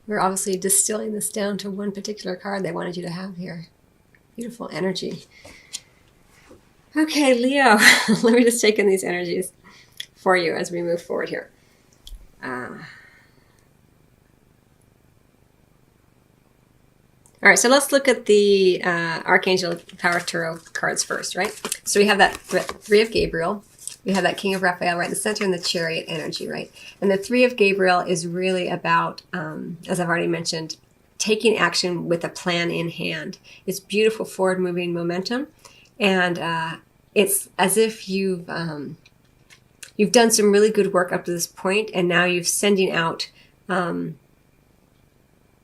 We're obviously distilling this down to one particular card they wanted you to have here. Beautiful energy. Okay, Leo, let me just take in these energies for you as we move forward here. All right, so let's look at the Archangel Power Tarot cards first, right? So we have that Three of Gabriel. We have that King of Raphael right in the center and the Chariot energy, right? And the Three of Gabriel is really about, as I've already mentioned, taking action with a plan in hand. It's beautiful forward-moving momentum, and it's as if you've done some really good work up to this point, and now you're sending out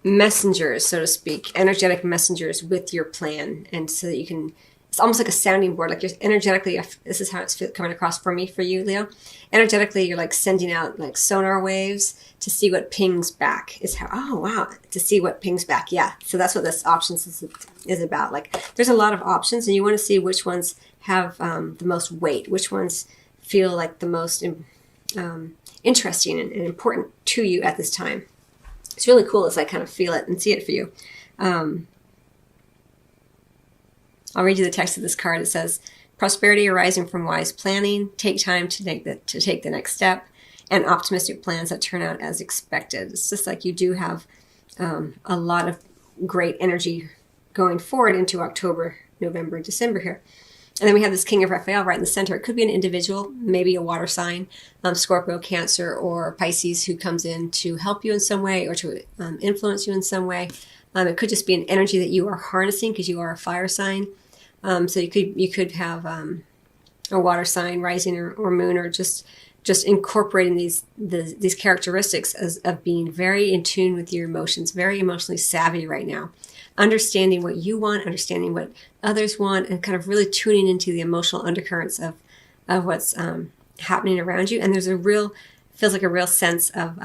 messengers, so to speak, energetic messengers with your plan, and so that you can, it's almost like a sounding board, like you're energetically, this is how it's coming across for me, for you, Leo. Energetically, you're like sending out like sonar waves to see what pings back, is how, oh wow, to see what pings back, yeah. So that's what this options is about. Like there's a lot of options, and you want to see which ones have the most weight, which ones feel like the most interesting and important to you at this time. It's really cool as I kind of feel it and see it for you. I'll read you the text of this card. It says, prosperity arising from wise planning, take time to take the next step, and optimistic plans that turn out as expected. It's just like you do have a lot of great energy going forward into October, November, December here. And then we have this King of Raphael right in the center. It could be an individual, maybe a water sign, Scorpio, Cancer, or Pisces, who comes in to help you in some way or to influence you in some way. It could just be an energy that you are harnessing because you are a fire sign. So you could have a water sign, rising or moon, or just incorporating these characteristics of being very in tune with your emotions, very emotionally savvy right now. Understanding what you want, understanding what others want, and kind of really tuning into the emotional undercurrents of what's happening around you. And there's feels like a real sense of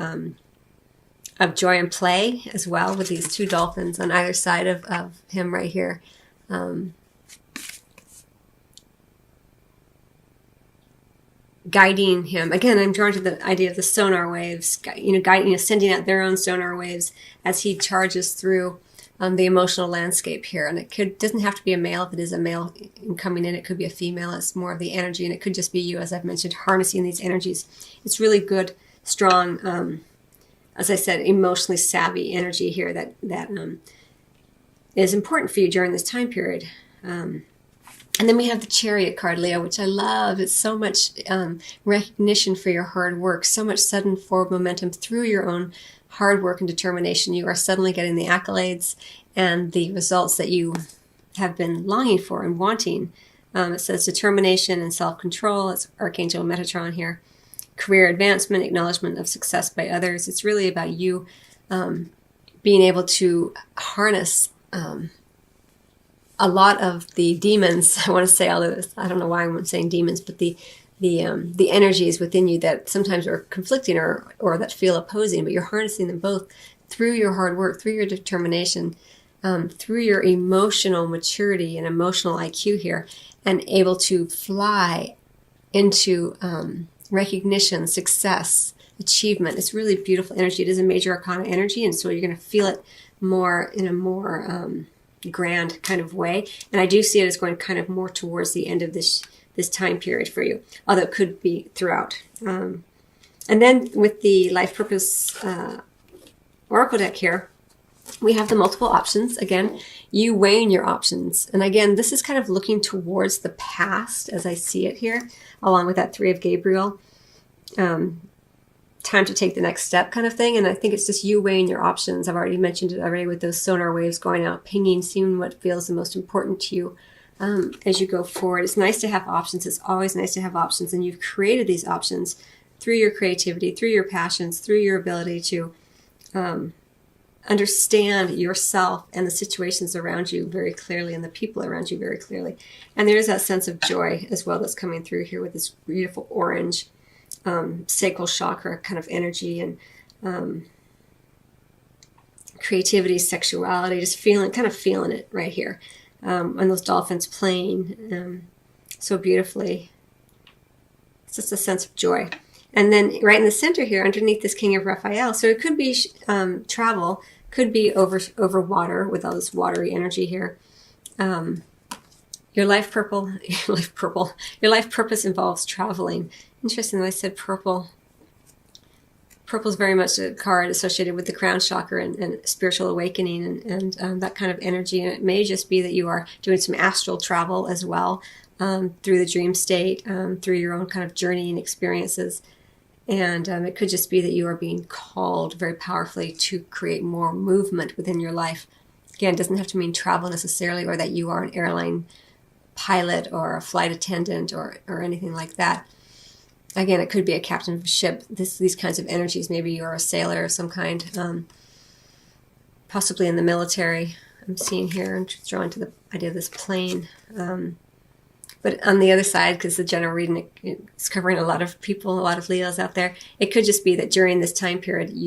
joy and play as well, with these two dolphins on either side of him right here. Guiding him. Again, I'm drawn to the idea of the sonar waves, guiding, sending out their own sonar waves as he charges through the emotional landscape here. And it doesn't have to be a male. If it is a male coming in, it could be a female. It's more of the energy, and it could just be you, as I've mentioned, harnessing these energies. It's really good, strong, as I said, emotionally savvy energy here that is important for you during this time period. And then we have the Chariot card, Leo, which I love. It's so much recognition for your hard work, so much sudden forward momentum through your own hard work and determination. You are suddenly getting the accolades and the results that you have been longing for and wanting. It says determination and self-control. It's Archangel Metatron here. Career advancement, acknowledgement of success by others. It's really about you being able to harness a lot of the demons, I want to say, although I don't know why I'm saying demons, but the energies within you that sometimes are conflicting or that feel opposing, but you're harnessing them both through your hard work, through your determination, through your emotional maturity and emotional IQ here, and able to fly into recognition, success, achievement. It's really beautiful energy. It is a major arcana energy, and so you're going to feel it more in a more grand kind of way. And I do see it as going kind of more towards the end of this time period for you, although it could be throughout. And then with the Life Purpose Oracle deck here, we have the multiple options. Again, you weighing your options. And again, this is kind of looking towards the past as I see it here, along with that Three of Gabriel. Time to take the next step kind of thing. And I think it's just you weighing your options. I've already mentioned it already with those sonar waves going out, pinging, seeing what feels the most important to you as you go forward. It's nice to have options. It's always nice to have options. And you've created these options through your creativity, through your passions, through your ability to understand yourself and the situations around you very clearly and the people around you very clearly. And there is that sense of joy as well that's coming through here with this beautiful orange sacral chakra kind of energy and creativity, sexuality, just kind of feeling it right here. And those dolphins playing so beautifully. It's just a sense of joy. And then right in the center here, underneath this King of Raphael, so it could be travel, could be over water with all this watery energy here. Your life purpose involves traveling. Interesting that I said purple. Purple is very much a card associated with the crown chakra and spiritual awakening and that kind of energy. And it may just be that you are doing some astral travel as well, through the dream state, through your own kind of journey and experiences. And it could just be that you are being called very powerfully to create more movement within your life. Again, it doesn't have to mean travel necessarily, or that you are an airline pilot or a flight attendant or anything like that. Again, it could be a captain of a ship. These kinds of energies. Maybe you're a sailor of some kind, possibly in the military. I'm seeing here, I'm drawn to the idea of this plane. But on the other side, because the general reading is covering a lot of people, a lot of Leos out there, it could just be that during this time period,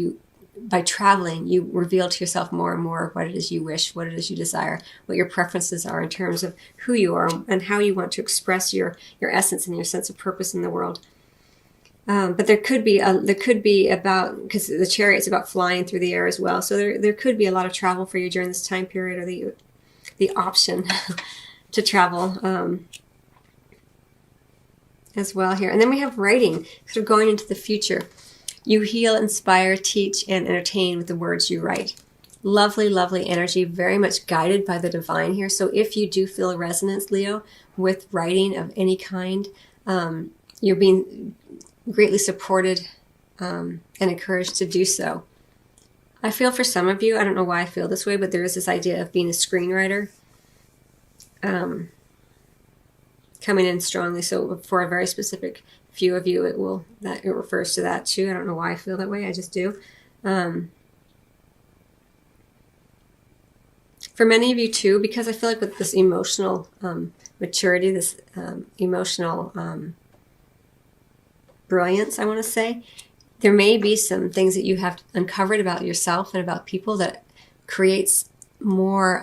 by traveling, you reveal to yourself more and more what it is you wish, what it is you desire, what your preferences are in terms of who you are and how you want to express your essence and your sense of purpose in the world. But there could be about, because the Chariot's about flying through the air as well. So there could be a lot of travel for you during this time period, or the option to travel as well here. And then we have writing, sort of going into the future. You heal, inspire, teach, and entertain with the words you write. Lovely, lovely energy, very much guided by the divine here. So if you do feel a resonance, Leo, with writing of any kind, you're being greatly supported and encouraged to do so. I feel for some of you, I don't know why I feel this way, but there is this idea of being a screenwriter coming in strongly. So for a very specific few of you, it refers to that too. I don't know why I feel that way. I just do. For many of you too, because I feel like with this emotional maturity, this emotional brilliance, I want to say, there may be some things that you have uncovered about yourself and about people that creates more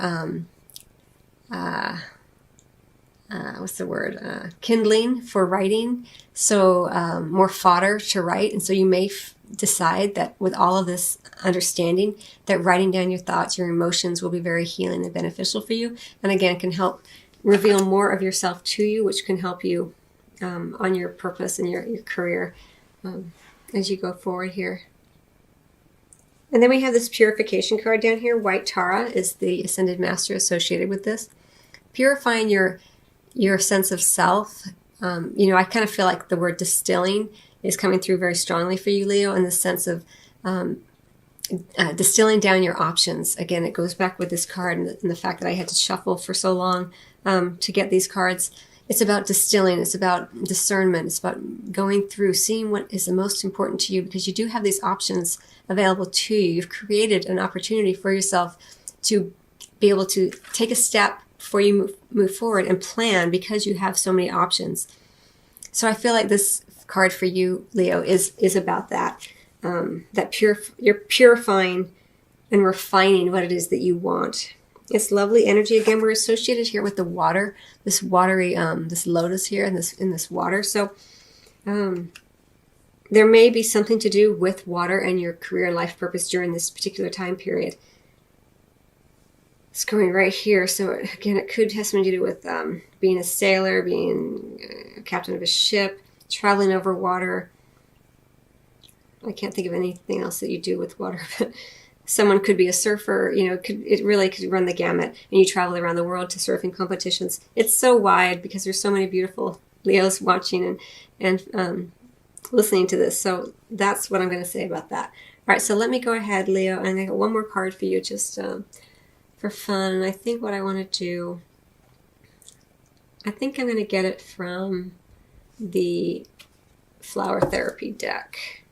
kindling for writing, so more fodder to write. And so you may decide that with all of this understanding, that writing down your thoughts, your emotions will be very healing and beneficial for you, and again can help reveal more of yourself to you, which can help you on your purpose and your career as you go forward here. And then we have this purification card down here. White Tara is the Ascended Master associated with this. Purifying your sense of self. I kind of feel like the word distilling is coming through very strongly for you, Leo, in the sense of distilling down your options. Again, it goes back with this card and the fact that I had to shuffle for so long to get these cards. It's about distilling. It's about discernment. It's about going through, seeing what is the most important to you, because you do have these options available to you. You've created an opportunity for yourself to be able to take a step before you move forward and plan, because you have so many options. So I feel like this card for you, Leo, is about that. You're purifying and refining what it is that you want. It's lovely energy. Again, we're associated here with the water, this watery, this lotus here in this water. So there may be something to do with water and your career and life purpose during this particular time period. It's going right here. So again, it could have something to do with being a sailor, being a captain of a ship, traveling over water. I can't think of anything else that you do with water, but someone could be a surfer. It really could run the gamut, and you travel around the world to surfing competitions. It's so wide because there's so many beautiful Leos watching and listening to this. So that's what I'm going to say about that. All right, so let me go ahead, Leo, and I got one more card for you just for fun. And I think what I want to do, I think I'm going to get it from the Flower Therapy deck.